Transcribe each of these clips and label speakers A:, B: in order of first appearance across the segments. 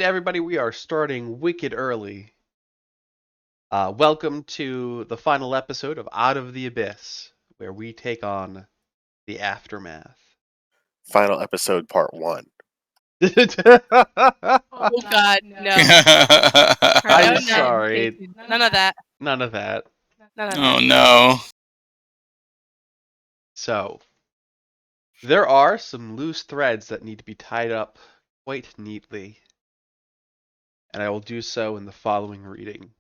A: And everybody, we are starting wicked early. Welcome to the final episode of Out of the Abyss, where we take on the aftermath.
B: Final episode, part 1.
C: Oh God, no.
A: I'm
C: No,
A: sorry.
C: Jason. None of that.
A: None of that.
C: None of
D: Oh
C: that.
D: no.
A: So, there are some loose threads that need to be tied up quite neatly, and I will do so in the following reading.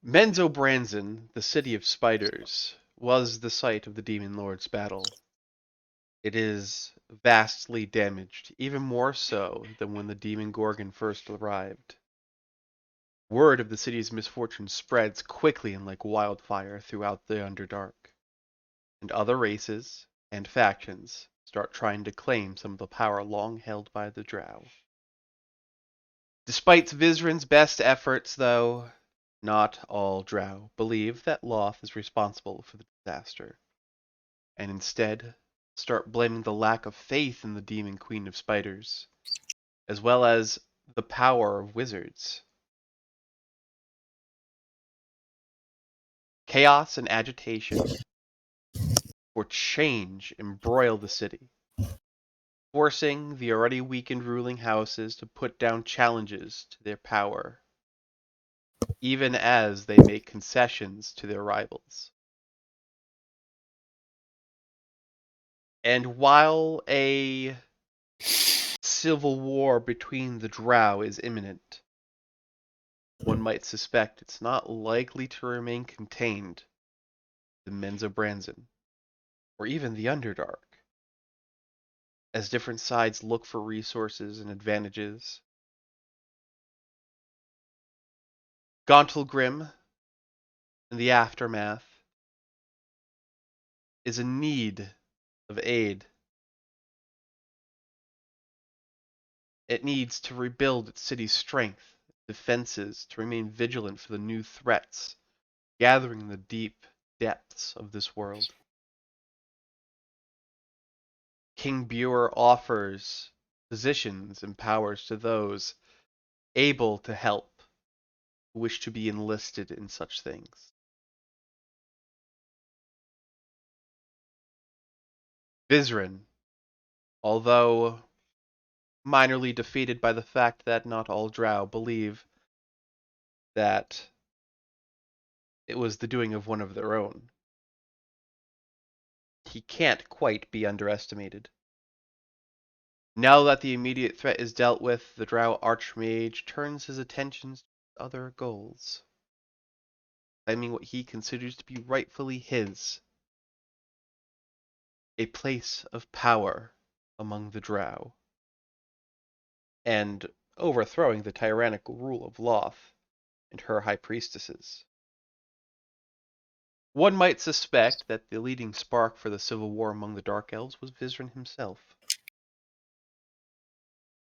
A: Menzoberranzan, the city of spiders, was the site of the Demon Lord's battle. It is vastly damaged, even more so than when the Demon Gorgon first arrived. Word of the city's misfortune spreads quickly and like wildfire throughout the Underdark, and other races and factions start trying to claim some of the power long held by the Drow. Despite Vizrin's best efforts, though, not all Drow believe that Loth is responsible for the disaster, and instead start blaming the lack of faith in the Demon Queen of Spiders, as well as the power of wizards. Chaos and agitation for change embroil the city, forcing the already weakened ruling houses to put down challenges to their power, even as they make concessions to their rivals. And while a civil war between the Drow is imminent, one might suspect it's not likely to remain contained to Menzoberranzan, or even the Underdark, as different sides look for resources and advantages. Gauntlgrim, in the aftermath, is in need of aid. It needs to rebuild its city's strength, defenses, to remain vigilant for the new threats gathering in the deep depths of this world. King Bure offers positions and powers to those able to help who wish to be enlisted in such things. Vizrin, although minorly defeated by the fact that not all Drow believe that it was the doing of one of their own, he can't quite be underestimated. Now that the immediate threat is dealt with, the Drow Archmage turns his attentions to other goals, claiming what he considers to be rightfully his, a place of power among the Drow, and overthrowing the tyrannical rule of Loth and her high priestesses. One might suspect that the leading spark for the civil war among the Dark Elves was Vizrin himself,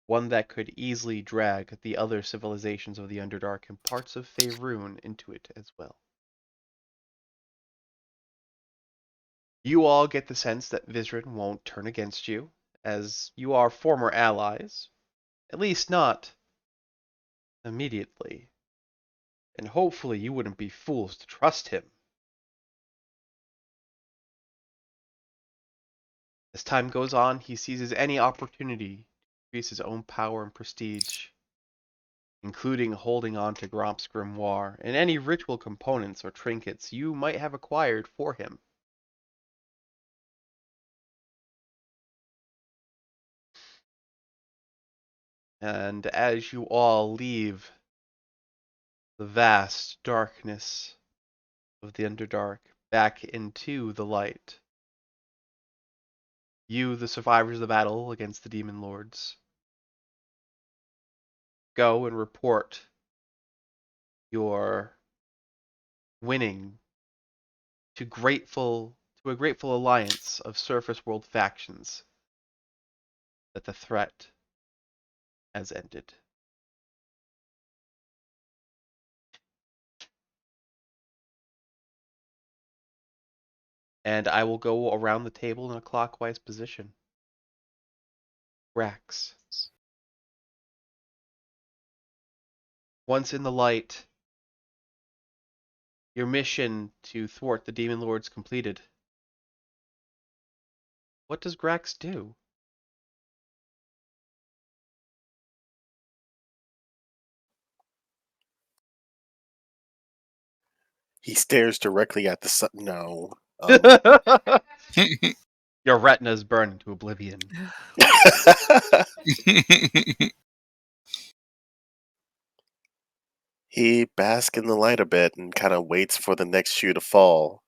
A: one that could easily drag the other civilizations of the Underdark and parts of Faerun into it as well. You all get the sense that Vizrin won't turn against you, as you are former allies, at least not immediately, and hopefully you wouldn't be fools to trust him. As time goes on, he seizes any opportunity to increase his own power and prestige, including holding on to Gromp's grimoire and any ritual components or trinkets you might have acquired for him. And as you all leave the vast darkness of the Underdark back into the light, you, the survivors of the battle against the Demon Lords, go and report your winning to a grateful alliance of surface world factions that the threat has ended. And I will go around the table in a clockwise position. Grax. Once in the light, your mission to thwart the Demon Lords completed. What does Grax do?
B: He stares directly at the sun. No.
A: Your retinas burn into oblivion.
B: He basks in the light a bit and kind of waits for the next shoe to fall.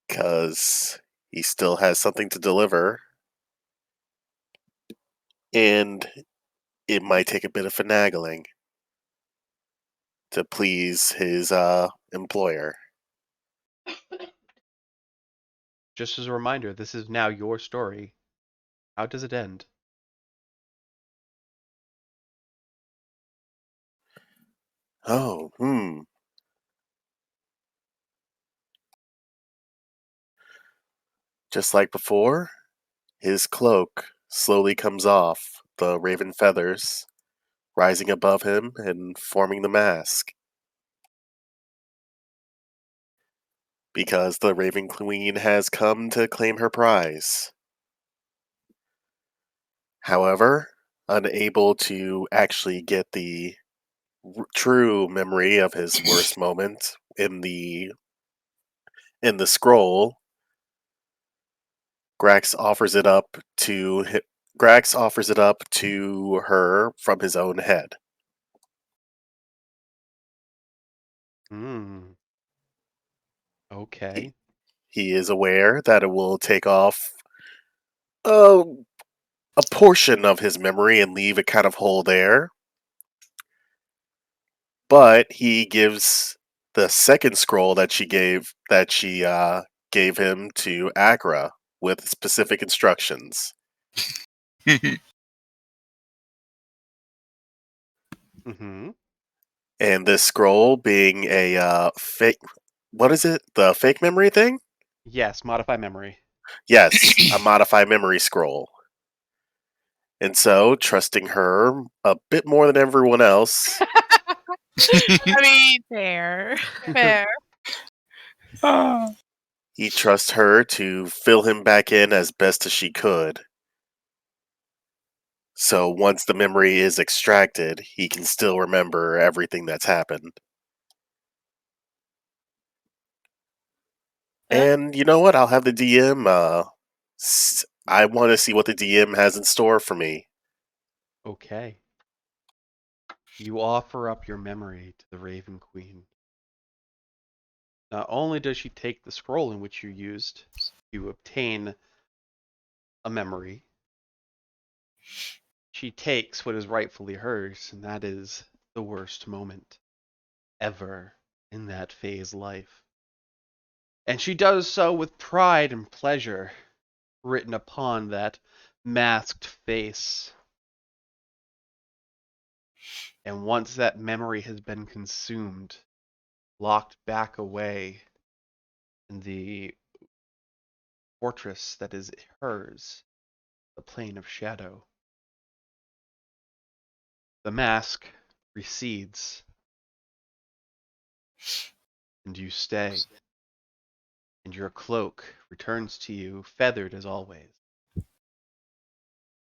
B: Because he still has something to deliver. And it might take a bit of finagling to please his employer.
A: Just as a reminder, this is now your story. How does it end?
B: Oh, Just like before, his cloak slowly comes off, the raven feathers rising above him and forming the mask. Because the Raven Queen has come to claim her prize. However, unable to actually get the true memory of his worst moment in the scroll, Grax offers it up to her from his own head.
A: Okay.
B: He is aware that it will take off a portion of his memory and leave a kind of hole there. But he gives the second scroll that she gave him to Akra with specific instructions.
A: Mm-hmm.
B: And this scroll being a fake, what is it? The fake memory thing?
A: Yes, modify memory.
B: Yes, a modify memory scroll. And so, trusting her a bit more than everyone else,
C: I mean, fair. Fair.
B: he trusts her to fill him back in as best as she could. So once the memory is extracted, he can still remember everything that's happened. And you know what? I'll have the DM. I want to see what the DM has in store for me.
A: Okay. You offer up your memory to the Raven Queen. Not only does she take the scroll in which you used to obtain a memory, she takes what is rightfully hers, and that is the worst moment ever in that phase life. And she does so with pride and pleasure written upon that masked face. And once that memory has been consumed, locked back away in the fortress that is hers, the plane of shadow, the mask recedes, and you stay, and your cloak returns to you, feathered as always.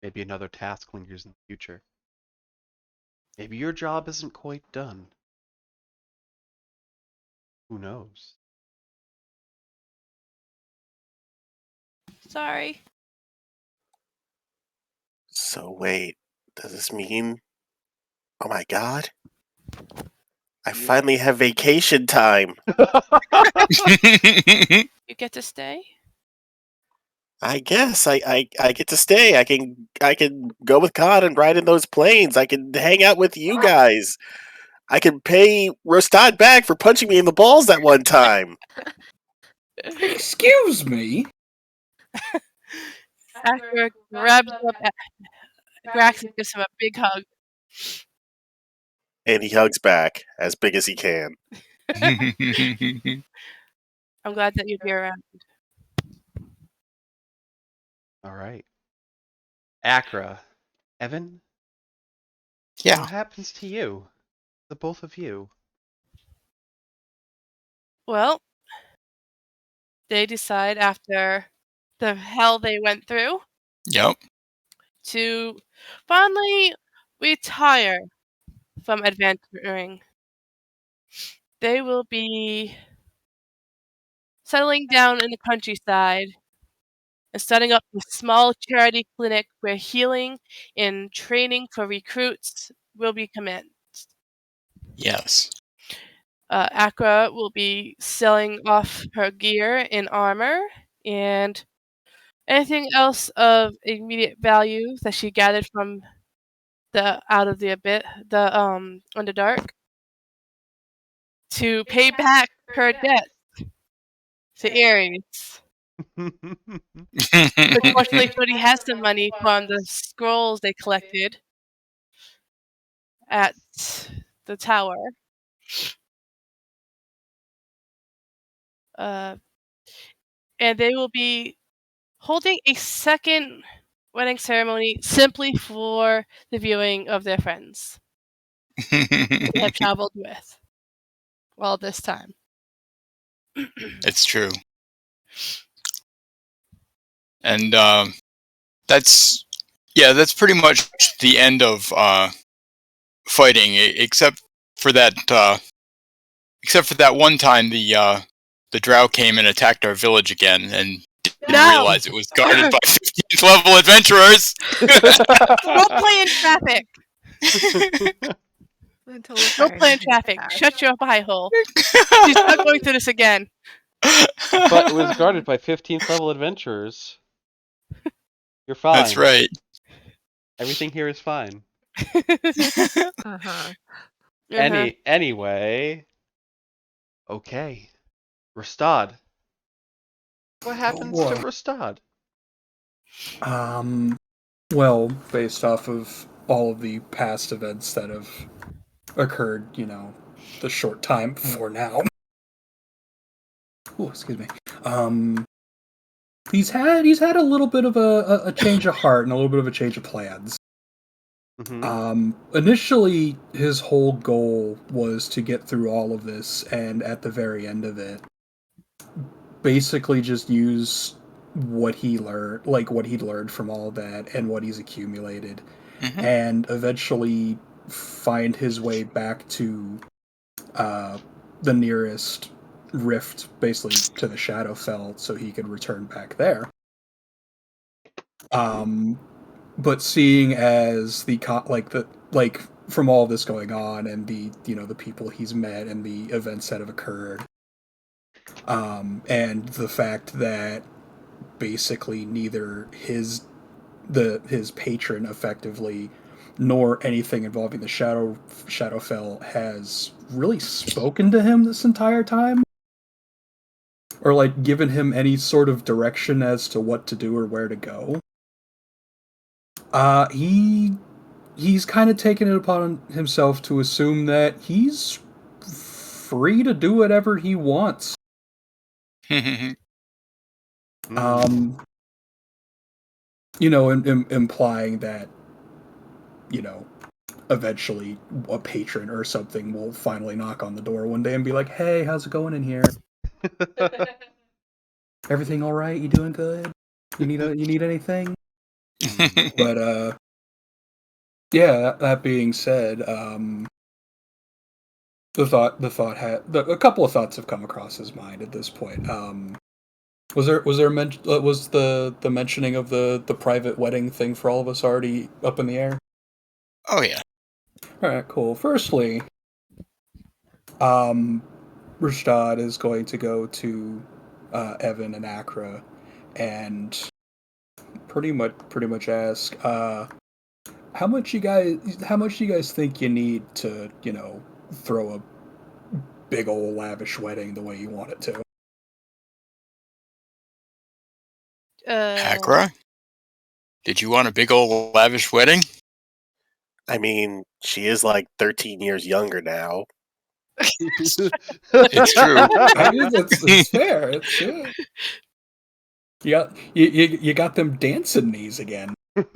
A: Maybe another task lingers in the future. Maybe your job isn't quite done. Who knows?
C: Sorry.
B: So wait, does this mean? Oh my god! I finally have vacation time.
C: You get to stay?
B: I guess I get to stay. I can go with Khan and ride in those planes. I can hang out with you guys. I can pay Rostad back for punching me in the balls that one time.
D: Excuse me?
C: Akra grabs up Grax and gives him a big hug.
B: And he hugs back as big as he can.
C: I'm glad that you'd be around.
A: All right. Akra, Evan,
B: Yeah.
A: what happens to you? The both of you.
C: Well, they decide after the hell they went through
D: Yep.
C: to finally retire from adventuring. They will be settling down in the countryside and setting up a small charity clinic where healing and training for recruits will be commenced.
D: Yes.
C: Akra will be selling off her gear and armor and anything else of immediate value that she gathered from the out of the abyss, the Underdark, to pay back her debt to Ares. Fortunately, Footy has some money from the scrolls they collected at the tower. And they will be holding a second wedding ceremony simply for the viewing of their friends they have traveled with all this time.
D: It's true. And that's pretty much the end of fighting, except for that one time the drow came and attacked our village again and didn't realize it was guarded by 15th level adventurers.
C: Don't play in traffic. Don't play in traffic. Shut your pie hole. She's not going through this again.
A: But it was guarded by 15th level adventurers. You're fine.
D: That's right.
A: Everything here is fine.
E: Uh-huh.
A: Anyway. Okay. Rostad. What happens to Rostad?
F: Well, based off of all of the past events that have occurred, the short time before now. Ooh, excuse me. He's had a little bit of a change of heart and a little bit of a change of plans.
A: Mm-hmm.
F: Initially, his whole goal was to get through all of this, and at the very end of it, basically just use what he learned, what he'd learned from all of that and what he's accumulated, and eventually find his way back to the nearest rift, basically to the Shadowfell, so he could return back there. But seeing as from all this going on and the people he's met and the events that have occurred, and the fact that basically neither his patron effectively nor anything involving the Shadowfell has really spoken to him this entire time, or given him any sort of direction as to what to do or where to go. He's kind of taken it upon himself to assume that he's free to do whatever he wants. Implying that, eventually a patron or something will finally knock on the door one day and be like, "Hey, how's it going in here? Everything all right? You doing good? You need anything?" But yeah. That being said, a couple of thoughts have come across his mind at this point. Was the mentioning of the private wedding thing for all of us already up in the air?
D: Oh yeah.
F: All right, cool. Firstly, Rostad is going to go to Evan and Akra and pretty much ask, how much you guys think you need to, throw a big old lavish wedding the way you want it to?
D: Akra? Did you want a big old lavish wedding?
B: I mean, she is 13 years younger now.
D: It's true.
F: I mean, it's fair. It's good. You got them dancing knees again.
C: It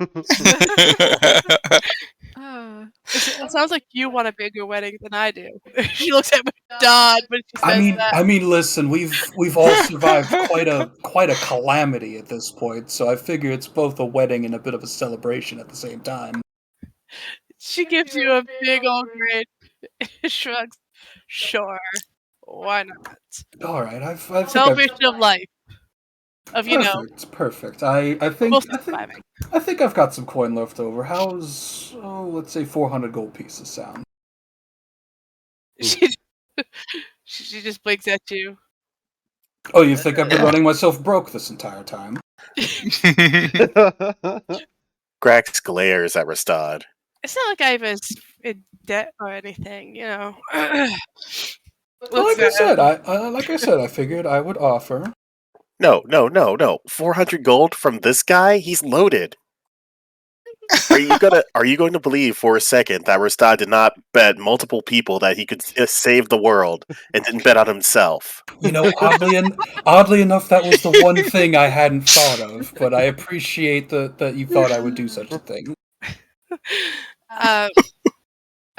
C: sounds like you want a bigger wedding than I do. She looks at Dodd when she says that.
F: I mean, listen, we've all survived quite a calamity at this point, so I figure it's both a wedding and a bit of a celebration at the same time.
C: She gives you a big old grin, shrugs. Sure, why not?
F: All right, I think I've,
C: Celebration of life, of
F: perfect. I think
C: both
F: I think
C: surviving.
F: I think I've got some coin left over. How's let's say 400 gold pieces sound?
C: She just blinks at you.
F: Oh, you think I've been running myself broke this entire time?
B: Grax glares at Rastad.
C: It's not like I was in debt or anything, you know.
F: Well, like I said, I figured I would offer.
B: No. 400 gold from this guy? He's loaded. Are you going to believe for a second that Rastad did not bet multiple people that he could save the world and didn't bet on himself?
F: You know, oddly enough, that was the one thing I hadn't thought of, but I appreciate that you thought I would do such a thing.
E: Oh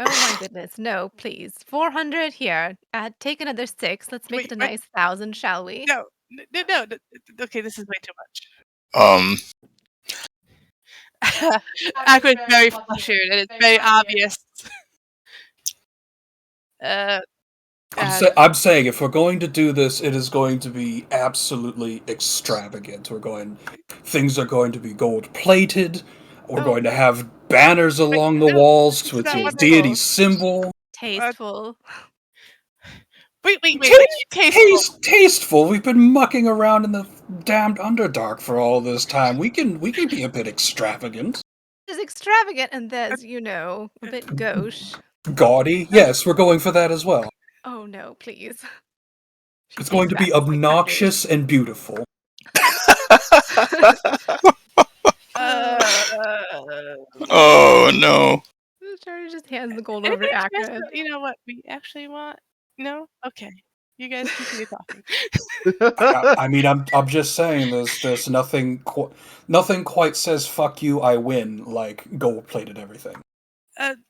E: my goodness, no, please. 400 here. Take another 6. Let's make it a nice 1,000, shall we?
C: No. Okay, this is way too much. Aqua's very flustered, and it's very obvious.
F: I'm saying if we're going to do this, it is going to be absolutely extravagant. Things are going to be gold plated. We're going to have banners along the walls with your deity symbol.
E: Tasteful.
C: Wait.
F: Tasteful. We've been mucking around in the damned Underdark for all this time. We can be a bit extravagant.
E: There's extravagant, and there's, a bit gauche.
F: Gaudy? Yes, we're going for that as well.
E: Oh no, please.
F: It's going to be obnoxious and beautiful.
D: Oh no.
E: Charlie just hands the gold over to Aqua.
C: You know what we actually want? No? Okay. You guys continue talking.
F: I mean, I'm just saying, there's nothing quite says "fuck you, I win" like gold-plated everything.
C: Evan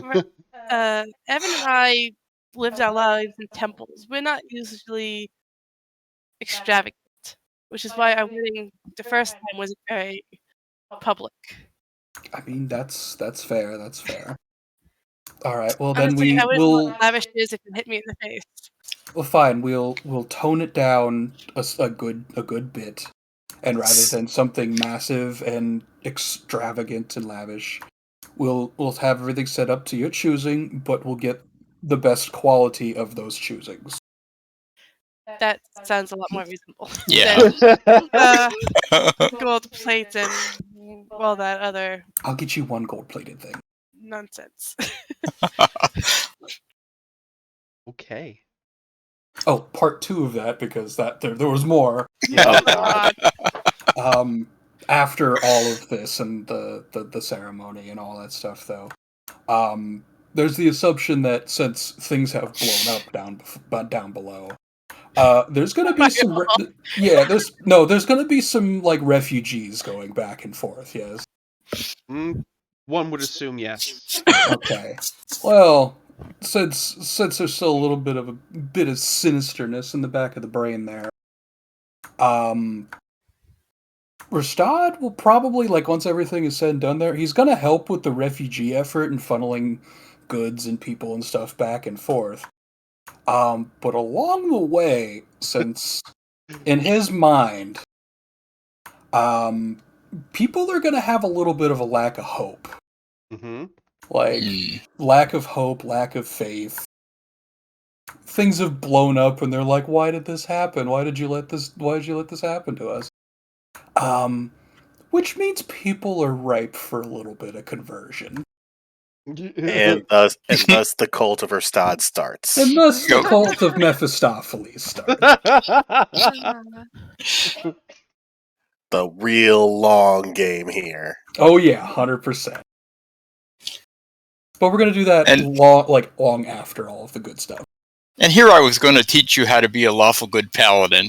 C: and I lived our lives in temples. We're not usually extravagant, which is why our wedding the first time was very public.
F: I mean, that's fair. That's fair. All right. Well,
C: Honestly,
F: then
C: I wouldn't
F: we'll
C: want lavish if it hit me in the face.
F: Well, fine. We'll tone it down a good bit, and rather than something massive and extravagant and lavish, we'll have everything set up to your choosing, but we'll get the best quality of those choosings.
C: That sounds a lot more reasonable.
D: Yeah.
C: Than, gold plates and all that other
F: I'll get you one gold-plated thing.
C: nonsense.
A: Okay.
F: Oh, part 2 of that, because there was more.
B: Oh, God.
F: After all of this and the ceremony and all that stuff, though, there's the assumption that since things have blown up down below, there's gonna be some there's gonna be some like refugees going back and forth. Yes.
A: One would assume yes.
F: Okay. Well, since there's still a little bit of sinisterness in the back of the brain there, Rastad will probably, like, once everything is said and done there, he's gonna help with the refugee effort and funneling goods and people and stuff back and forth. But along the way, since in his mind, people are gonna have a little bit of a lack of hope.
A: Mm-hmm.
F: Like, lack of hope, lack of faith. Things have blown up and they're like, why did this happen? Why did you let this happen to us? Which means people are ripe for a little bit of conversion.
B: And thus the cult of Rastad starts.
F: And thus the cult of Mephistopheles starts.
B: The real long game here.
F: Oh yeah, 100%. But we're gonna do that long after all of the good stuff.
D: And here I was going to teach you how to be a lawful good paladin.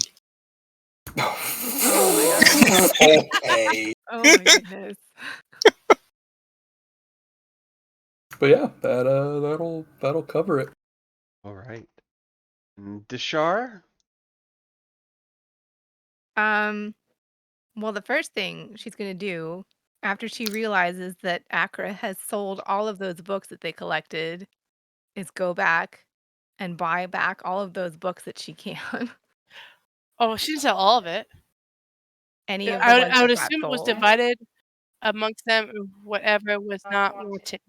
F: Okay.
E: Oh my goodness.
F: But yeah, that'll cover it.
A: All right. And Dishar?
E: Well, the first thing she's gonna do after she realizes that Accra has sold all of those books that they collected is go back and buy back all of those books that she can.
C: Oh, she didn't sell all of it.
E: Any of the
C: I
E: ones
C: would
E: that got
C: assume it was
E: sold.
C: divided amongst them, whatever was not wanted.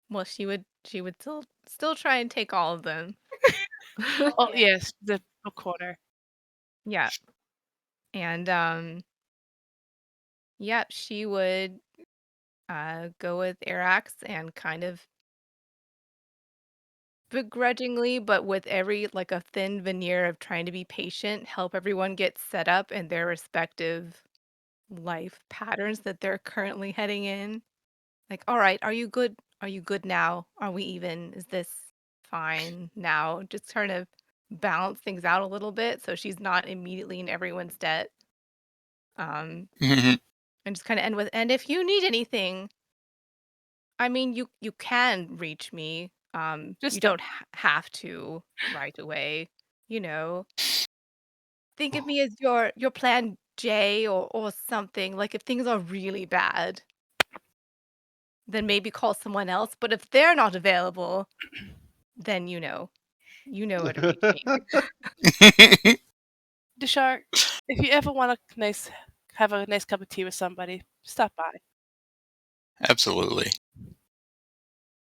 E: Well, she would still try and take all of them.
C: Oh, yes, the book corner.
E: Yeah. And yeah, she would go with Arax and kind of begrudgingly, but with every like a thin veneer of trying to be patient, help everyone get set up in their respective life patterns that they're currently heading in. Like, all right, are you good? Are you good now? Are we even? Is this fine now? Just kind of balance things out a little bit so she's not immediately in everyone's debt. And just kind of end with, and if you need anything, I mean, you can reach me. You
C: Just
E: don't have to right away. You know, think of me as your plan J or something. Like if things are really bad, then maybe call someone else. But if they're not available, then you know where to reach me.
C: Dishar, if you ever want have a nice cup of tea with somebody, stop by.
D: Absolutely.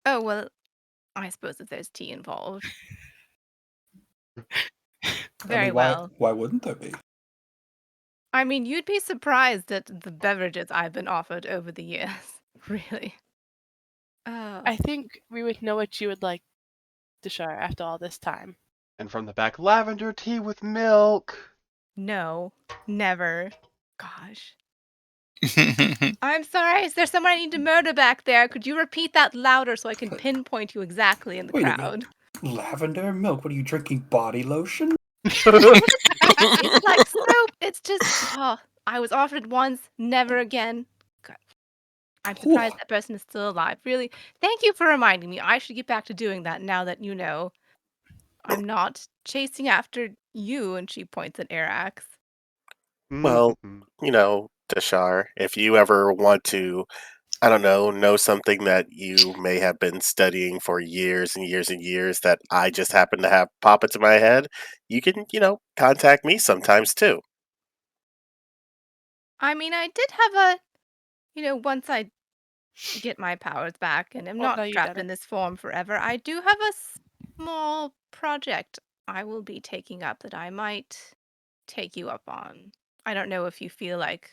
E: Oh well, I suppose if there's tea involved. Very well.
F: Why wouldn't there be?
E: I mean, you'd be surprised at the beverages I've been offered over the years. Really. Oh.
C: I think we would know what you would like, Dishar, after all this time.
A: And from the back, lavender tea with milk.
E: No, never. Gosh. I'm sorry. Is there someone I need to murder back there? Could you repeat that louder so I can pinpoint you exactly in the
F: Wait a
E: crowd?
F: Lavender milk? What are you drinking? Body lotion?
E: It's like soap. It's just, oh, I was offered it once, never again. God. I'm surprised that person is still alive. Really, thank you for reminding me. I should get back to doing that now that you know I'm not chasing after you. And she points at Arax.
B: Well, Dashar, if you ever want to, I don't know something that you may have been studying for years and years and years that I just happen to have pop into my head, you can, contact me sometimes too.
E: I mean, I did have once I get my powers back and am
C: Well,
E: not
C: no, you
E: trapped
C: didn't.
E: in this form forever, I do have a small project I will be taking up that I might take you up on. I don't know if you feel like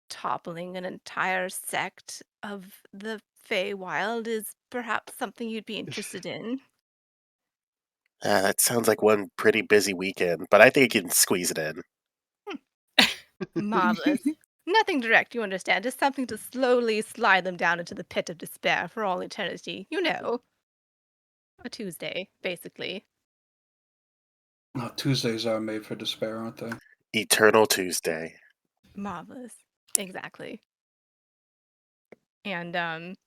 E: toppling an entire sect of the Feywild is perhaps something you'd be interested in.
B: That sounds like one pretty busy weekend, but I think you can squeeze it in.
E: Marvelous. Nothing direct, you understand. Just something to slowly slide them down into the pit of despair for all eternity. You know. A Tuesday, basically.
F: Tuesdays are made for despair, aren't they?
B: Eternal Tuesday.
E: Marvelous. Exactly. And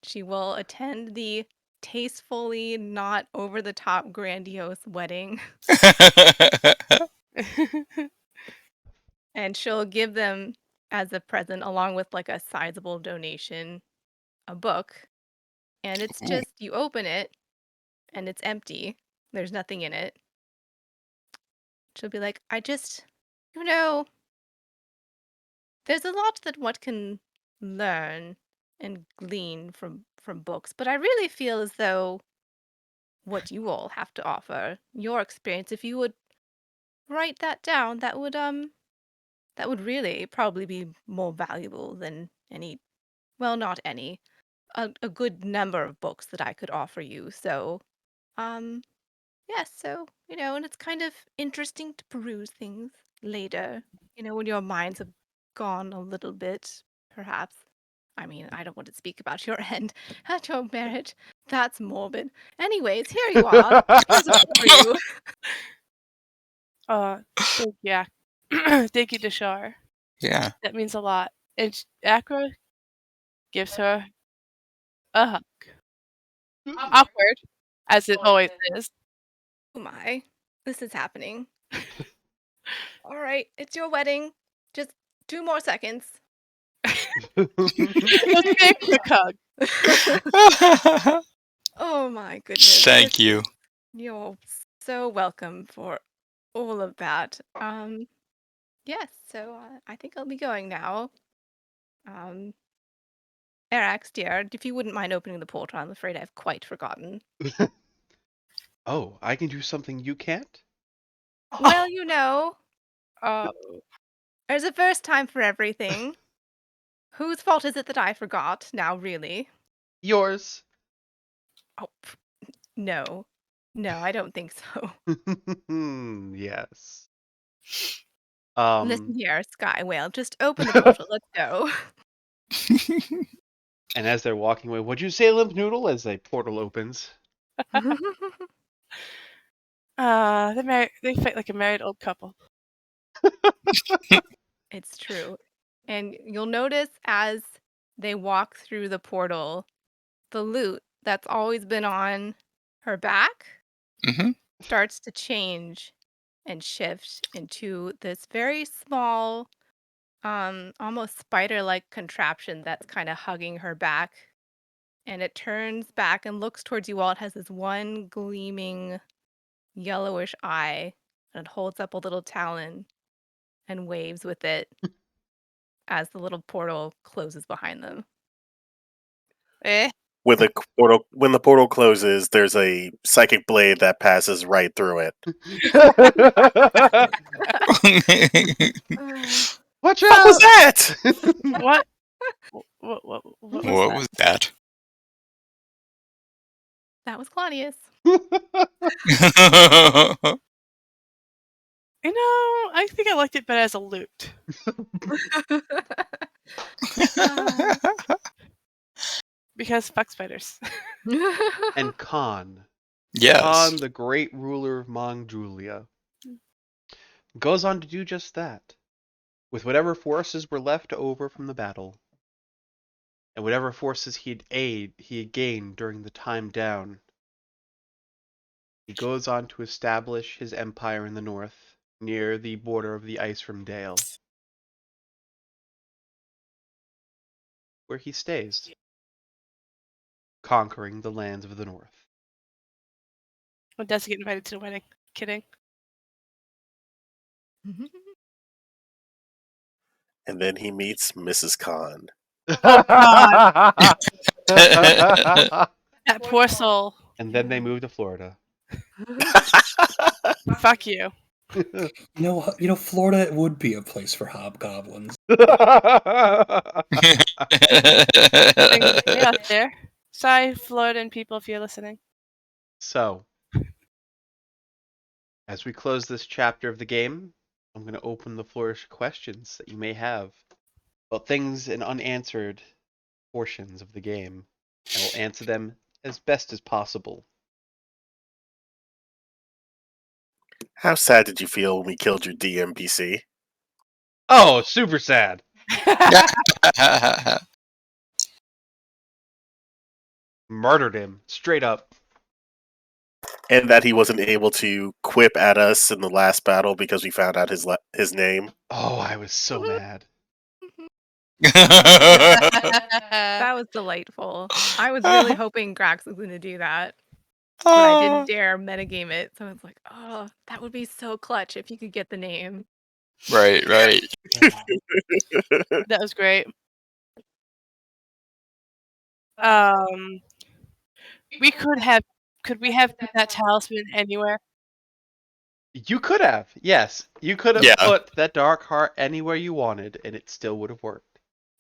E: she will attend the tastefully not over the top grandiose wedding. And she'll give them as a present, along with like a sizable donation, a book. And it's
D: Ooh.
E: just you open it and it's empty. There's nothing in it. She'll be like, there's a lot that one can learn and glean from books, but I really feel as though what you all have to offer, your experience, if you would write that down, that would really probably be more valuable than any, well, not any, a good number of books that I could offer you. So, yeah, so, and it's kind of interesting to peruse things later, when your minds have gone a little bit, perhaps. I mean, I don't want to speak about your end at your marriage. That's morbid. Anyways, here you are. Here's a book for you.
C: Thank you. Thank you, Dashar.
D: Yeah.
C: That means a lot. And Akra gives her a hug. Awkward, as it always is.
E: Oh my, this is happening. All right, it's your wedding. Just 2 more seconds.
C: Let's make a quick hug.
E: Oh my goodness.
D: Thank you.
E: You're so welcome for all of that. Yes, so I think I'll be going now. Arax, dear, if you wouldn't mind opening the portal, I'm afraid I've quite forgotten.
A: Oh, I can do something you can't?
E: Well, you know,
C: Uh,
E: there's a first time for everything. Whose fault is it that I forgot now, really?
A: Yours.
E: Oh, no. No, I don't think so.
A: Yes.
E: Listen here, Sky Whale, just open the portal, let's go.
A: And as they're walking away, what'd you say, Limp Noodle? As a portal opens.
C: they fight like a married old couple.
E: It's true. And you'll notice as they walk through the portal, the loot that's always been on her back
D: hmm
E: starts to change and shift into this very small, almost spider-like contraption that's kind of hugging her back. And it turns back and looks towards you all. It has this one gleaming yellowish eye, and it holds up a little talon and waves with it as the little portal closes behind them.
C: Eh?
B: When the portal closes, there's a psychic blade that passes right through it.
A: Watch
B: What
A: out!
B: was that?
C: What? What was
D: What
C: that?
D: was that?
E: That was Claudius.
C: You know, I think I liked it better as a loot. Because fuck spiders.
A: And Khan.
D: Yes.
A: Khan, the great ruler of Mong Julia, goes on to do just that. With whatever forces were left over from the battle, and whatever forces he had gained during the time down, he goes on to establish his empire in the north, near the border of the Icerim Dale, where he stays, conquering the lands of the north.
C: When does he get invited to the wedding? Kidding.
B: And then he meets Mrs. Khan.
C: That poor soul.
A: And then they move to Florida.
C: Fuck you.
F: You know, Florida would be a place for hobgoblins.
C: Stay out there. Sorry, Floridan people, if you're listening.
A: So, as we close this chapter of the game, I'm going to open the floor to questions that you may have about things in unanswered portions of the game. I will answer them as best as possible.
B: How sad did you feel when we killed your DMPC?
A: Oh, super sad. Murdered him, straight up.
B: And that he wasn't able to quip at us in the last battle because we found out his name.
A: Oh, I was so mad.
E: That was delightful. I was really hoping Grax was going to do that, but I didn't dare metagame it. So I was like, oh, that would be so clutch if you could get the name.
D: Right.
C: That was great. Could we have put that talisman anywhere?
A: You could have, yes. You could have
D: Yeah.
A: put that dark heart anywhere you wanted, and it still would have worked.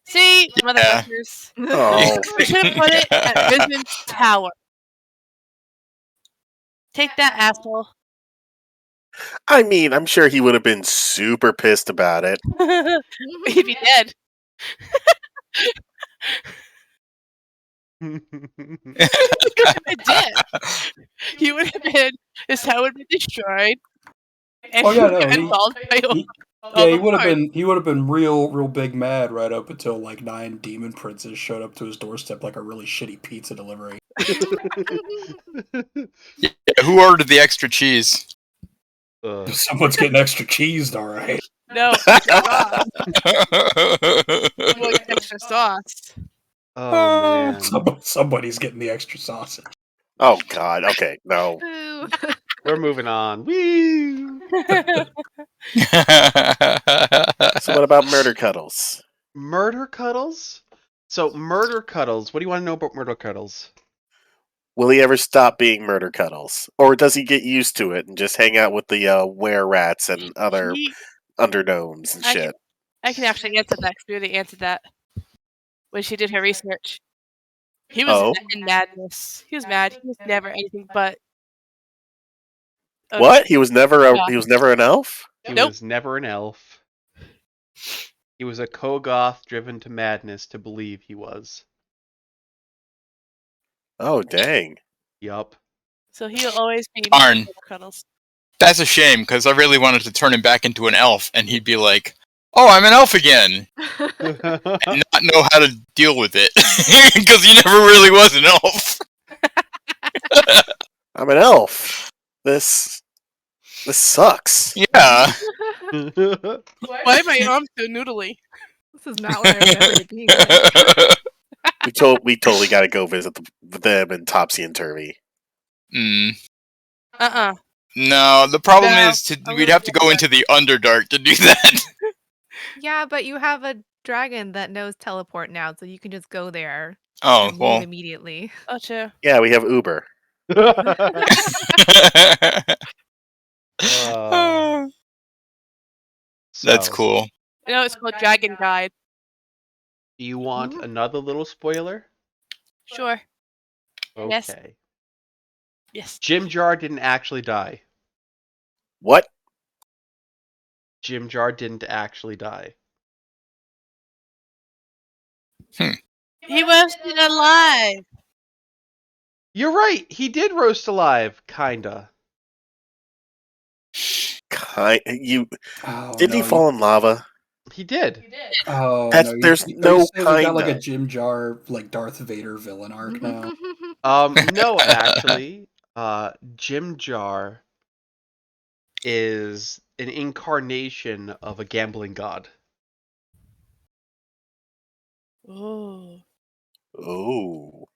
C: See, motherfuckers.
B: Oh,
C: We should have put it at Rizman's tower. Take that, asshole.
B: I mean, I'm sure he would have been super pissed about it.
C: He'd be dead. He would have been dead. He would have been. His tower would have been destroyed. And
F: Oh, yeah,
C: he would have
F: no,
C: been involved by all.
F: Yeah, he
C: of
F: would have
C: course.
F: been real big mad right up until like 9 demon princes showed up to his doorstep like a really shitty pizza delivery.
D: Yeah, who ordered the extra cheese?
F: Someone's getting extra cheesed, all right.
C: No, extra sauce. Like extra sauce.
A: Oh man.
F: Somebody's getting the extra sausage.
B: Oh God. Okay. No.
E: Boo.
A: We're moving on. Woo!
B: So what about Murder Cuddles?
A: Murder Cuddles? So Murder Cuddles, what do you want to know about Murder Cuddles?
B: Will he ever stop being Murder Cuddles, or does he get used to it and just hang out with the were rats and other
C: He-
B: undergnomes and
C: I can-
B: shit?
C: I can actually answer that. 'Cause we already answered that when she did her research. He was
B: Oh.
C: in madness. He was mad. He was never anything but.
B: What? He was never
C: Yeah.
B: he was never an elf?
A: He
C: Nope.
A: was never an elf. He was a Kogoth driven to madness to believe he was.
B: Oh dang.
A: Yup.
C: So he'll always be
D: Darn.
C: Cuddles.
D: That's a shame, because I really wanted to turn him back into an elf, and he'd be like, "Oh, I'm an elf again," and not know how to deal with it, because he never really was an elf.
B: I'm an elf. This sucks.
D: Yeah.
C: Why are my arms so noodly?
E: This is not what I remember it being like.
B: We totally got to go visit them in Topsy and Turvy.
D: No, the problem
C: No,
D: is
C: I
D: we'd have to go
C: wouldn't
D: into the Underdark to do that.
E: Yeah, but you have a dragon that knows teleport now, so you can just go there
D: Oh,
E: and leave
D: well.
E: immediately.
C: Oh, true.
B: Yeah, we have Uber.
D: That's
A: So,
D: cool.
C: You know, it's called Dragon Guide.
A: Do you want another little spoiler?
C: Sure.
A: Okay.
C: Yes. Yes.
A: Jim Jar didn't actually die.
B: What?
A: Jim Jar didn't actually die.
C: He roasted alive.
A: You're right. He did roast alive, kinda.
B: You
F: Oh,
B: didn't he
F: no,
B: fall in lava?
A: He did.
F: Oh,
B: That's-
F: no,
B: there's
F: are you
B: no
F: saying we got like a
B: kinda.
F: Jim Jar, like Darth Vader villain arc now.
A: No, actually, Jim Jar is an incarnation of a gambling god.
C: Oh.
B: Oh.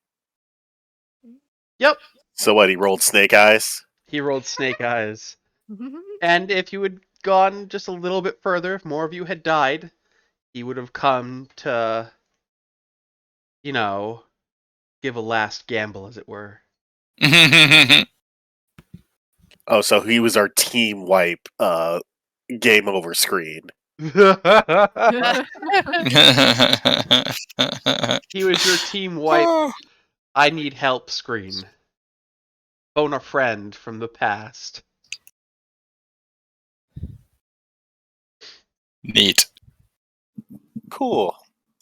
A: Yep.
B: So what? He rolled snake eyes.
A: He rolled snake eyes. And if you had gone just a little bit further, if more of you had died, he would have come to, you know, give a last gamble, as it were.
B: Oh, so he was our team wipe game over screen.
A: He was your team wipe, I need help screen. Phone a friend from the past.
D: Neat.
B: Cool.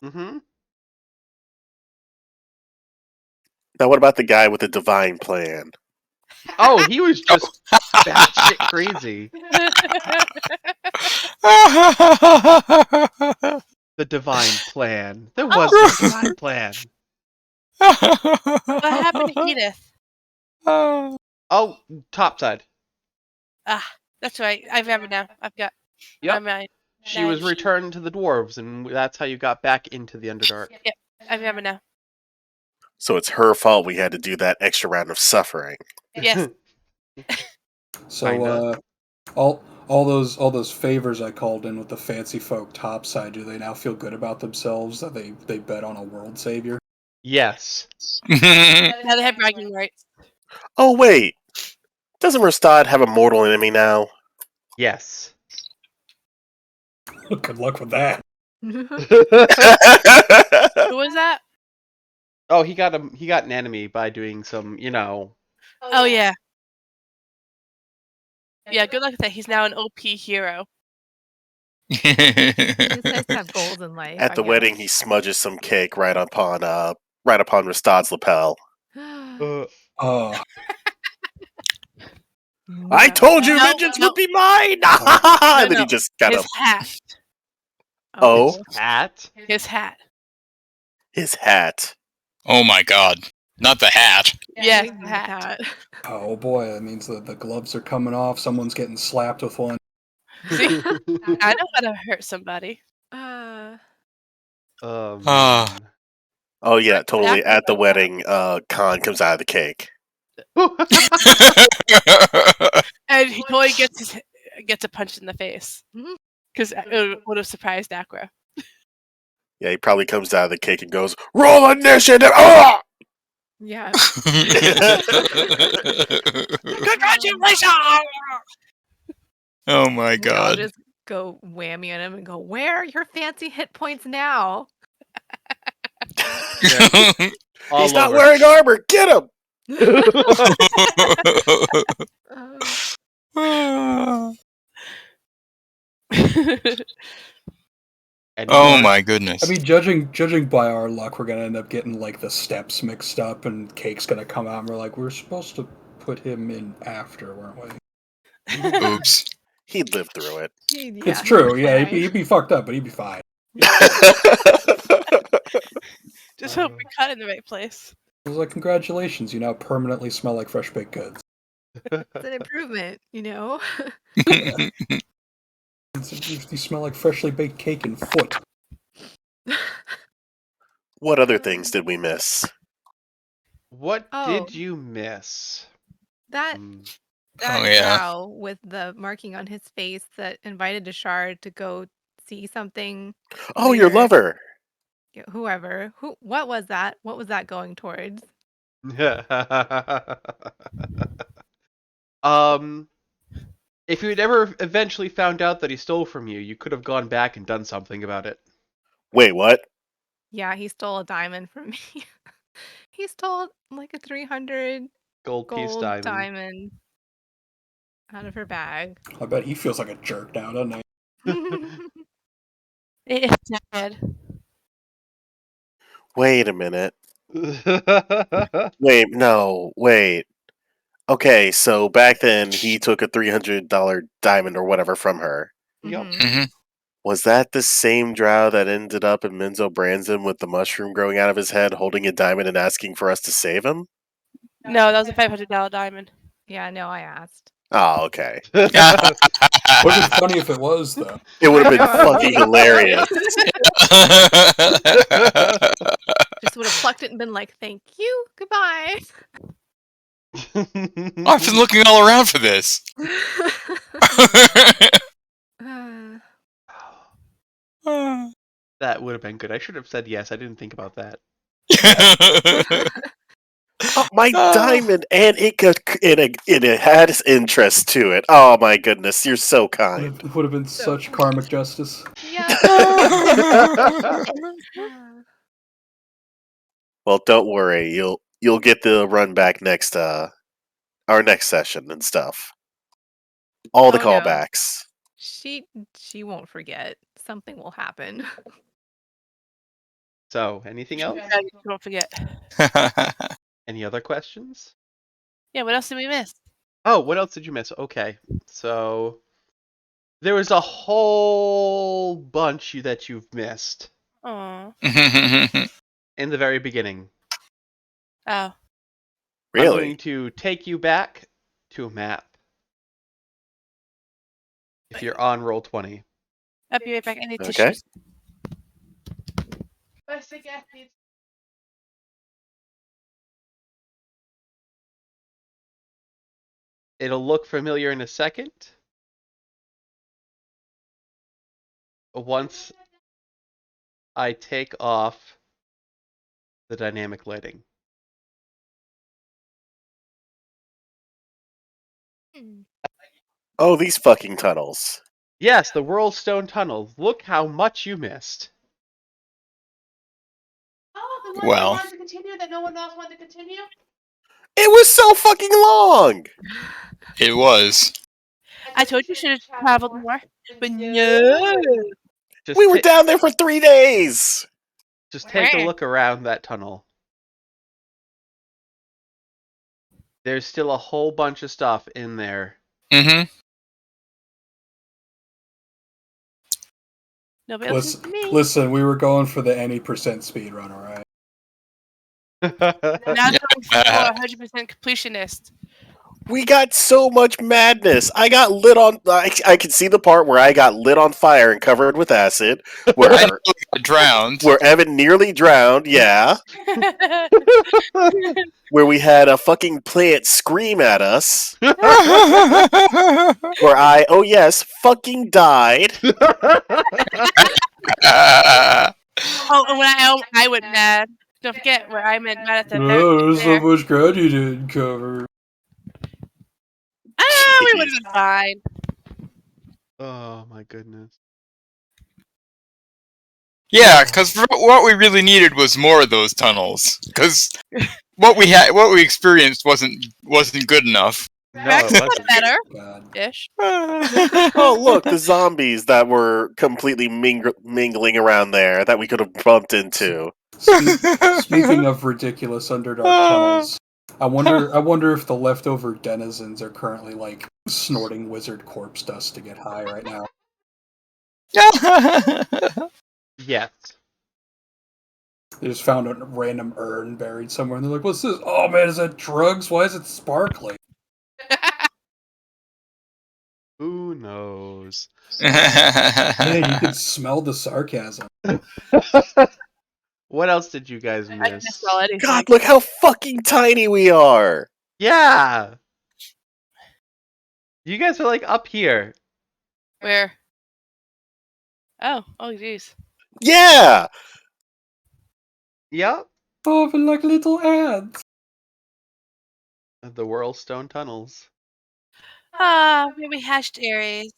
A: Mm-hmm.
B: Now what about the guy with the divine plan?
A: Oh, he was just batshit crazy. The divine plan. There was no divine plan.
C: What happened to Edith?
A: Oh, topside.
C: That's right. I remember now. I've got.
A: Yep.
C: My
A: She was
C: Nice.
A: returned to the dwarves, and that's how you got back into the Underdark.
C: I remember now.
B: So it's her fault we had to do that extra round of suffering.
C: Yes.
F: So,
A: Kinda.
F: all those favors I called in with the fancy folk topside, do they now feel good about themselves that they bet on a world savior?
A: Yes.
C: Now they have bragging rights.
B: Oh wait, doesn't Rostad have a mortal enemy now?
A: Yes.
F: Good luck with that.
C: Who was that?
A: Oh, he got an enemy by doing some, you know.
C: Oh yeah. Yeah. Good luck with that. He's now an OP hero.
E: It's nice to have goals in life.
B: At the wedding, he smudges some cake right upon Rostad's lapel.
F: Oh,
B: I told you
C: No,
B: vengeance
C: no.
B: would be mine! And then
C: no.
B: he just kind
C: His
B: of...
C: hat.
B: Oh.
A: Hat?
C: His hat.
B: His hat.
D: Oh my god. Not the hat.
C: Yeah,
E: we
C: the
E: need
C: hat.
E: that.
F: Oh boy, that means that the gloves are coming off. Someone's getting slapped with one.
C: See, I know how to hurt somebody.
A: Oh,
D: Ah.
A: man.
B: Oh yeah, totally.
C: Exactly.
B: At the wedding, Khan comes out of the cake.
C: And he totally gets a punch in the face.
E: Mhm.
C: Because it would have surprised Aqua.
B: Yeah, he probably comes out of the cake and goes, "Roll initiative!" Ah!
E: Yeah.
D: Oh my
E: We all
D: god.
E: just go whammy on him and go, "Where are your fancy hit points now?"
A: All
B: He's not
A: over.
B: wearing armor. Get him!
A: Any
D: Oh
A: more?
D: my goodness.
F: I mean, judging by our luck, we're gonna end up getting like the steps mixed up, and Cake's gonna come out, and we're like, we're supposed to put him in after, weren't we?
D: Oops.
B: He'd live through it.
F: It's true. Yeah, he'd be fucked up, but he'd be fine.
C: Just hope we cut in the right place.
F: I was like, congratulations, you now permanently smell like fresh baked goods.
E: It's an improvement, you know?
F: You smell like freshly baked cake and foot.
B: What other things did we miss?
A: What
E: Oh.
A: did you miss?
E: That
A: Hmm.
E: that
D: Oh, yeah.
E: drow with the marking on his face that invited Ashard to go see something.
B: Oh, your
E: later.
B: lover.
E: Yeah, whoever. What was that? What was that going towards?
A: If you'd ever eventually found out that he stole from you, you could have gone back and done something about it.
B: Wait, what?
E: Yeah, he stole a diamond from me. He stole like a 300
A: Gold piece
E: gold
A: diamond.
E: diamond out of her bag.
F: I bet he feels like a jerk now, doesn't he?
C: It's not good.
B: Wait a minute. Wait, no, wait. Okay, so back then he took a $300 diamond or whatever from her.
A: Yep.
E: Mhm.
D: Mhm.
B: Was that the same drow that ended up in Minzo Branson with the mushroom growing out of his head, holding a diamond and asking for us to save him?
C: No, that was a $500 diamond.
E: Yeah, no, I asked.
B: Oh, okay.
F: Would have been funny if it was, though.
B: It would have been fucking hilarious.
E: Just would have plucked it and been like, "Thank you, goodbye."
D: I've been looking all around for this.
A: That would have been good. I should have said yes. I didn't think about that.
B: Oh, my diamond, and it had interest to it. Oh my goodness, you're so kind.
F: It would have been such karmic justice.
E: Yeah.
B: Well, don't worry, you'll get the run back next our next session and stuff. All the
E: Oh, no.
B: callbacks.
E: She won't forget. Something will happen.
A: So, anything else?
C: Don't forget.
A: Any other questions?
C: Yeah, what else did we miss?
A: Oh, what else did you miss? Okay, so there was a whole bunch that you've missed
C: Oh.
A: in the very beginning.
C: Oh.
A: I'm
B: Really?
A: going to take you back to a map. If you're on Roll20.
C: I'll be right back. I need
B: Okay.
C: tissues.
A: It'll look familiar in a second. Once I take off the dynamic lighting.
B: Oh, these fucking tunnels.
A: Yes, the Whirlstone Tunnel. Look how much you missed.
G: Oh, the one
D: Well.
G: that wanted to continue that no one else wanted to continue?
B: It was so fucking long.
D: It was.
C: I told you you should have traveled more. But no.
A: Just
B: We were down there for 3 days.
A: Just take a
C: Where?
A: look around that tunnel. There's still a whole bunch of stuff in there.
D: Mm-hmm.
C: Nobody else
F: Listen,
C: to me.
F: listen, we were going for the any percent speed run, alright?
C: Now going for 100% completionist.
B: We got so much madness. I got lit on. I can see the part where I got lit on fire and covered with acid.
D: I
B: Where
D: nearly got drowned.
B: where Evan nearly drowned. Yeah. Where we had a fucking plant scream at us. Where I, oh yes, fucking died.
C: Oh, and when I went mad. Don't forget where I went mad at the very
F: Oh, there's
C: there.
F: so much ground you didn't cover.
C: We would have been fine.
A: Oh my goodness.
D: Yeah, because what we really needed was more of those tunnels. Because what we experienced wasn't good enough.
A: No,
C: Rex
A: it
C: got
A: wasn't.
C: better.
F: God.
C: Ish.
B: Oh look, the zombies that were completely mingling around there that we could have bumped into.
F: Speaking of ridiculous Underdark tunnels, I wonder if the leftover denizens are currently like snorting wizard corpse dust to get high right now.
A: Yes.
F: They just found a random urn buried somewhere, and they're like, "What's this? Oh man, is that drugs? Why is it sparkling?"
A: Who knows?
F: Man, you can smell the sarcasm.
A: What else did you guys
C: I can
A: miss?
C: smell anything.
B: God, look how fucking tiny we are.
A: Yeah. You guys are like up here.
C: Where? Oh jeez.
B: Yeah.
A: Yep.
F: Oh, but like little ants.
A: The Whirlstone tunnels.
C: Where we hatched Aries.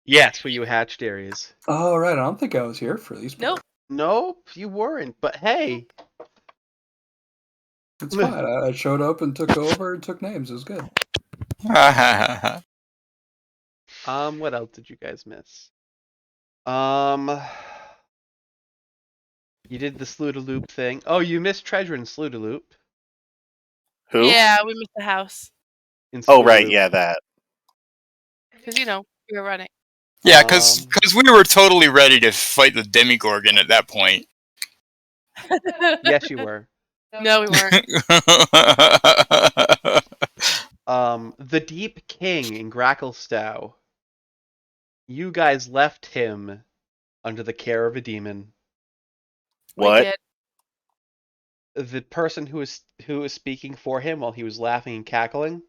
A: Yes, where you hatched Aries.
F: Oh right, I don't think I was here for these.
C: Nope.
A: Nope, you weren't. But hey.
F: It's fine. I showed up and took over and took names. It was good.
A: What else did you guys miss? You did the Slootaloop thing. Oh, you missed treasure in Slootaloop.
B: Who?
C: Yeah, we missed the house.
A: In
B: Oh right,
A: Slootaloop.
B: yeah, that.
C: Because, we were running.
D: Yeah, because we were totally ready to fight the Demigorgon at that point.
A: Yes, you were.
C: No, we weren't.
A: The Deep King in Gracklstow. You guys left him under the care of a demon.
B: What?
C: We did.
A: The person who was speaking for him while he was laughing and cackling.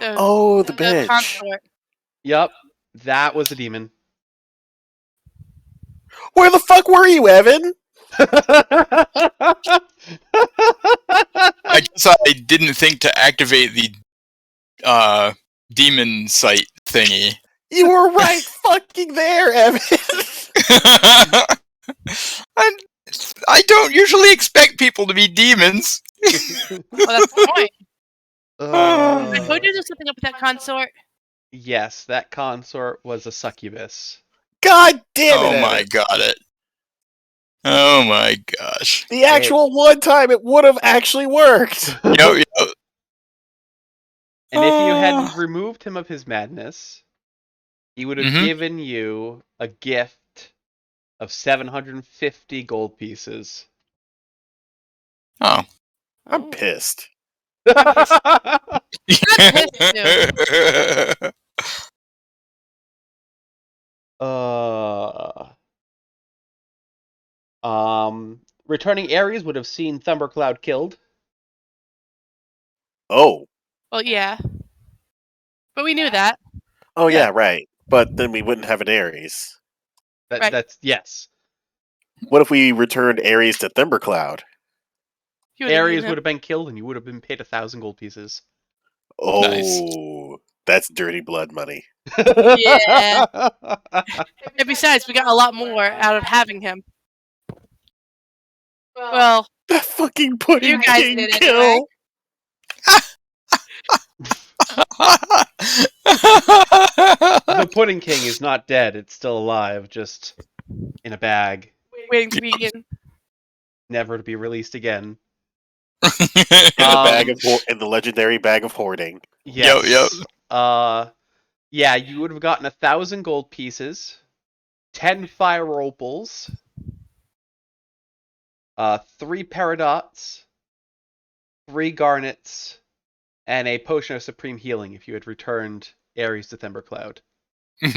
B: Oh, the bitch.
C: Consort.
A: Yep, that was a demon.
B: Where the fuck were you, Evan?
D: I guess I didn't think to activate the demon sight thingy.
B: You were right fucking there, Evan.
D: I don't usually expect people to be demons.
C: Well, that's the point.
A: Uh,
C: I told you there's something up with that consort.
A: yes, that consort was a succubus.
B: God damn it,
D: Oh
B: Evan.
D: my god! Oh my gosh!
B: The actual one time it would have actually worked.
D: Yep.
A: And if you hadn't removed him of his madness, he would have
D: Mhm.
A: given you a gift of 750 gold pieces.
D: Oh.
B: I'm pissed.
A: Returning Ares would have seen Thundercloud killed.
B: Oh.
C: Well, yeah. But we knew that.
B: Oh yeah, right. But then we wouldn't have an Ares.
C: Right.
A: That's yes.
B: What if we returned Ares to Thundercloud?
C: You would've
A: Ares
C: used him.
A: would have been killed, and you would have been paid 1,000 gold pieces.
B: Oh,
D: Nice.
B: that's dirty blood money.
C: Yeah. And besides, we got a lot more out of having him. Well,
B: That fucking pudding
C: you guys
B: king
C: did
B: kill.
C: anyway.
A: The Pudding King is not dead; it's still alive, just in a bag,
C: Waiting to be eaten.
A: never to be released again.
B: In the legendary bag of hoarding.
A: Yes.
D: Yep.
A: Yeah, you would have gotten 1,000 gold pieces, 10 fire opals, 3 paradots, 3 garnets, and a potion of supreme healing if you had returned Ares to Thundercloud.
C: Yes,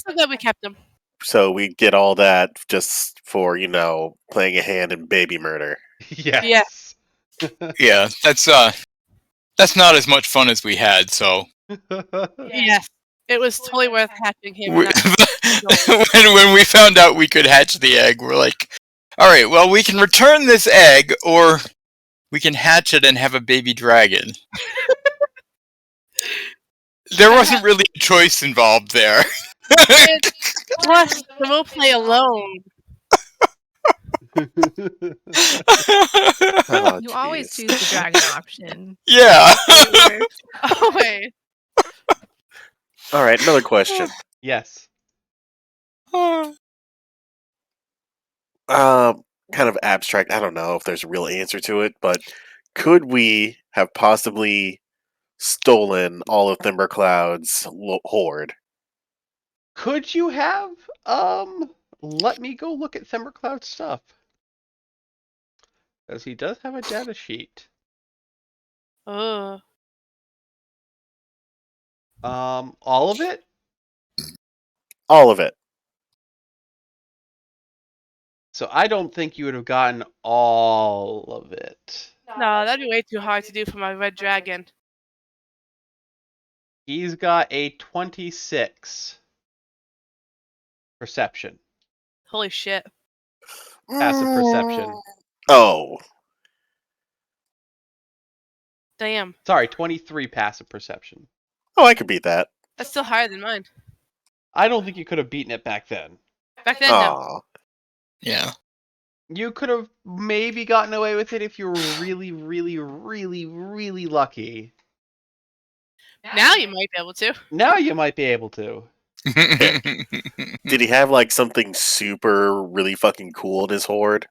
C: so glad we kept them.
B: So we get all that just for, playing a hand in baby murder.
A: Yes.
D: Yeah, that's not as much fun as we had. So
C: Yes. It was totally worth hatching him.
D: we,
C: Not
D: when we found out we could hatch the egg, we're like, all right, well, we can return this egg, or we can hatch it and have a baby dragon. There wasn't really a choice involved there.
C: Plus, the roleplay alone.
B: Oh,
E: You always
B: jeez.
E: choose the dragon option.
D: Yeah.
E: It works.
C: Always.
B: All right, another question.
A: Yes.
B: Kind of abstract. I don't know if there's a real answer to it, but could we have possibly stolen all of Thundercloud's hoard?
A: Could you have? Let me go look at Thundercloud's stuff. Because he does have a data sheet.
C: Ugh.
A: All of it?
B: All of it.
A: So I don't think you would have gotten all of it.
C: No, that'd be way too hard to do for my red dragon.
A: He's got a 26 perception.
C: Holy shit.
A: Passive perception.
B: Oh,
C: Damn.
A: Sorry, 23 passive perception.
B: oh, I could beat that.
C: That's still higher than mine.
A: I don't think you could have beaten it back then.
C: Back then, no.
B: Aw.
D: Yeah.
A: You could have maybe gotten away with it if you were really, really, really, really lucky.
C: Now you might be able to.
A: Now you might be able to.
B: Did he have like something super really fucking cool in his hoard?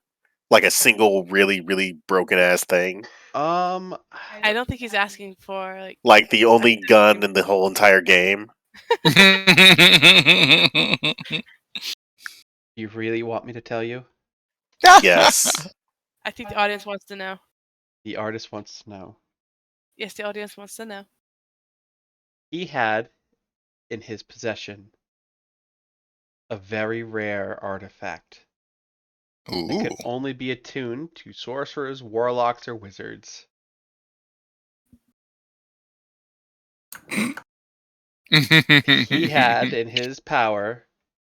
B: Like a single really, really broken ass thing?
C: I don't think he's asking for, like...
B: Like the only gun in the whole entire game?
A: You really want me to tell you?
B: Yes.
C: I think the audience wants to know.
A: The artist wants to know.
C: Yes, the audience wants to know.
A: He had in his possession a very rare artifact that
D: Ooh.
A: could only be attuned to sorcerers, warlocks, or wizards. He had in his power,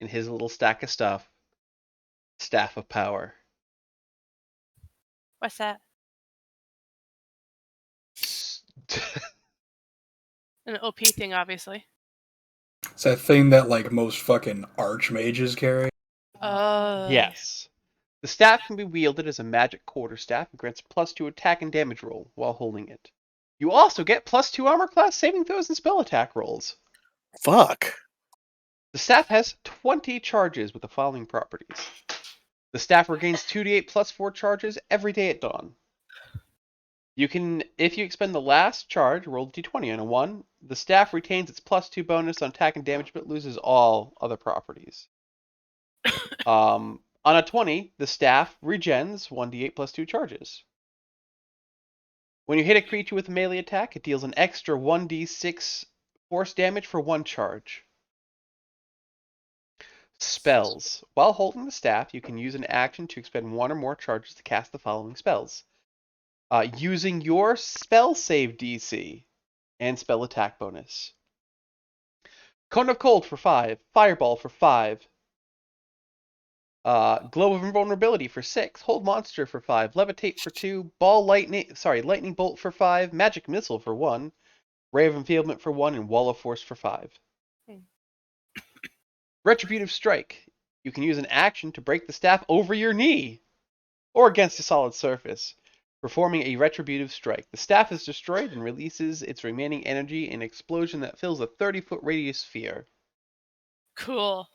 A: in his little stack of stuff, Staff of Power.
C: What's that? An OP thing, obviously.
F: It's that thing that like most fucking archmages carry.
A: Yes. The staff can be wielded as a magic quarterstaff and grants +2 attack and damage roll while holding it. You also get +2 armor class saving throws and spell attack rolls.
B: Fuck.
A: The staff has 20 charges with the following properties. The staff regains 2d8 +4 charges every day at dawn. You can, if you expend the last charge, roll the d20 on a 1. The staff retains its +2 bonus on attack and damage, but loses all other properties. On a 20, the staff regens 1d8 +2 charges. When you hit a creature with a melee attack, it deals an extra 1d6 force damage for 1 charge. Spells. While holding the staff, you can use an action to expend 1 or more charges to cast the following spells. Using your spell save DC and spell attack bonus. Cone of Cold for 5. Fireball for 5. Glow of Invulnerability for 6. Hold Monster for 5. Levitate for 2. Lightning Bolt for 5. Magic Missile for 1. Ray of Enfeeblement for 1. And Wall of Force for 5. Retributive Strike. You can use an action to break the staff over your knee or against a solid surface, performing a retributive strike. The staff is destroyed and releases its remaining energy in an explosion that fills a 30-foot radius sphere.
C: Cool.